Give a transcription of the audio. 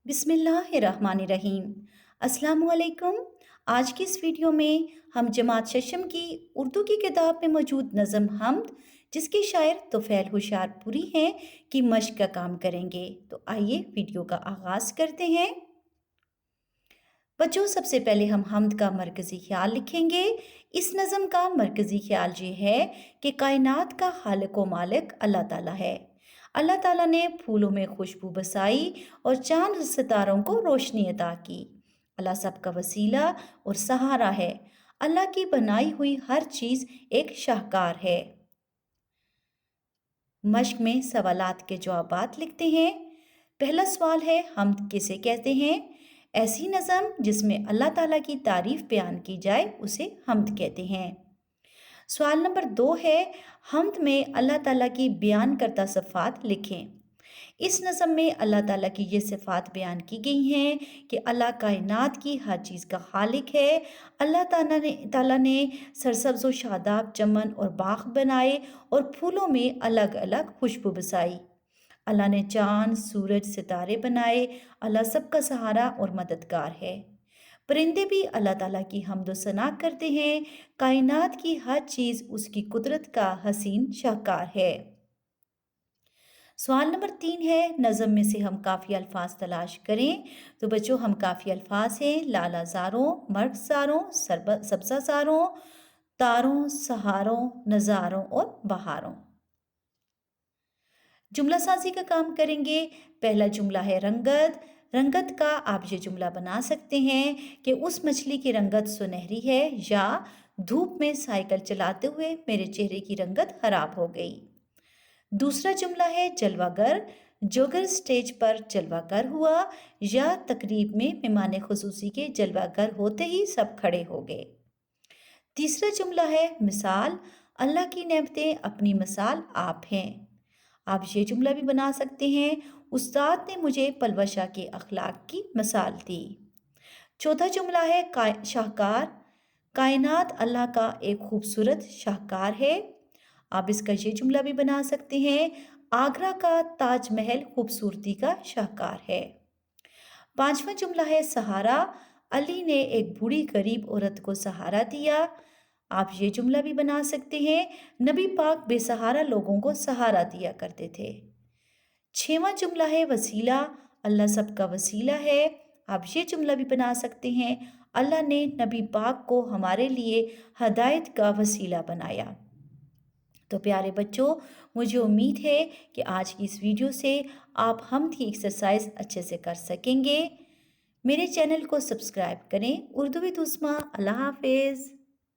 بسم اللہ الرحمن الرحیم۔ السلام علیکم۔ آج کی اس ویڈیو میں ہم جماعت ششم کی اردو کی کتاب میں موجود نظم حمد، جس کے شاعر طفیل ہوشیار پوری ہیں، کی مشق کا کام کریں گے۔ تو آئیے ویڈیو کا آغاز کرتے ہیں۔ بچوں، سب سے پہلے ہم حمد کا مرکزی خیال لکھیں گے۔ اس نظم کا مرکزی خیال یہ ہے کہ کائنات کا خالق و مالک اللہ تعالیٰ ہے۔ اللہ تعالیٰ نے پھولوں میں خوشبو بسائی اور چاند ستاروں کو روشنی عطا کی۔ اللہ سب کا وسیلہ اور سہارا ہے۔ اللہ کی بنائی ہوئی ہر چیز ایک شاہکار ہے۔ مشق میں سوالات کے جوابات لکھتے ہیں۔ پہلا سوال ہے، حمد کسے کہتے ہیں؟ ایسی نظم جس میں اللہ تعالیٰ کی تعریف بیان کی جائے اسے حمد کہتے ہیں۔ سوال نمبر 2 ہے، حمد میں اللہ تعالیٰ کی بیان کردہ صفات لکھیں۔ اس نظم میں اللہ تعالیٰ کی یہ صفات بیان کی گئی ہیں کہ اللہ کائنات کی ہر چیز کا خالق ہے۔ اللہ تعالیٰ نے سرسبز و شاداب چمن اور باغ بنائے اور پھولوں میں الگ الگ خوشبو بسائی۔ اللہ نے چاند، سورج، ستارے بنائے۔ اللہ سب کا سہارا اور مددگار ہے۔ پرندے بھی اللہ تعالیٰ کی حمد و ثنا کرتے ہیں۔ کائنات کی ہر چیز اس کی قدرت کا حسین شاہکار ہے۔ سوال نمبر 3 ہے، نظم میں سے ہم کافی الفاظ تلاش کریں۔ تو بچوں، ہم کافی الفاظ ہیں: لالا زاروں، مرغ زاروں، سبزہ زاروں، تاروں، سہاروں، نظاروں اور بہاروں۔ جملہ سازی کا کام کریں گے۔ پہلا جملہ ہے رنگت۔ رنگت کا آپ یہ جملہ بنا سکتے ہیں کہ اس مچھلی کی رنگت سنہری ہے، یا دھوپ میں سائیکل چلاتے ہوئے میرے چہرے کی رنگت خراب ہو گئی۔ دوسرا جملہ ہے جلوہ گر۔ جوگر سٹیج پر جلوہ گر ہوا، یا تقریب میں مہمان خصوصی کے جلوہ گر ہوتے ہی سب کھڑے ہو گئے۔ تیسرا جملہ ہے مثال۔ اللہ کی نعمتیں اپنی مثال آپ ہیں۔ آپ یہ جملہ بھی بنا سکتے ہیں، استاد نے مجھے پلوہ شاہ کے اخلاق کی مثال دی۔ چوتھا جملہ ہے شاہکار۔ کائنات اللہ کا ایک خوبصورت شاہکار ہے۔ آپ اس کا یہ جملہ بھی بنا سکتے ہیں، آگرہ کا تاج محل خوبصورتی کا شاہکار ہے۔ پانچواں جملہ ہے سہارا۔ علی نے ایک بوڑھی غریب عورت کو سہارا دیا۔ آپ یہ جملہ بھی بنا سکتے ہیں، نبی پاک بے سہارا لوگوں کو سہارا دیا کرتے تھے۔ چھواں جملہ ہے وسیلہ۔ اللہ سب کا وسیلہ ہے۔ آپ یہ جملہ بھی بنا سکتے ہیں، اللہ نے نبی پاک کو ہمارے لیے ہدایت کا وسیلہ بنایا۔ تو پیارے بچوں، مجھے امید ہے کہ آج کی اس ویڈیو سے آپ حمد کی ایکسرسائز اچھے سے کر سکیں گے۔ میرے چینل کو سبسکرائب کریں۔ اردو وتھ عثمیٰ۔ اللہ حافظ۔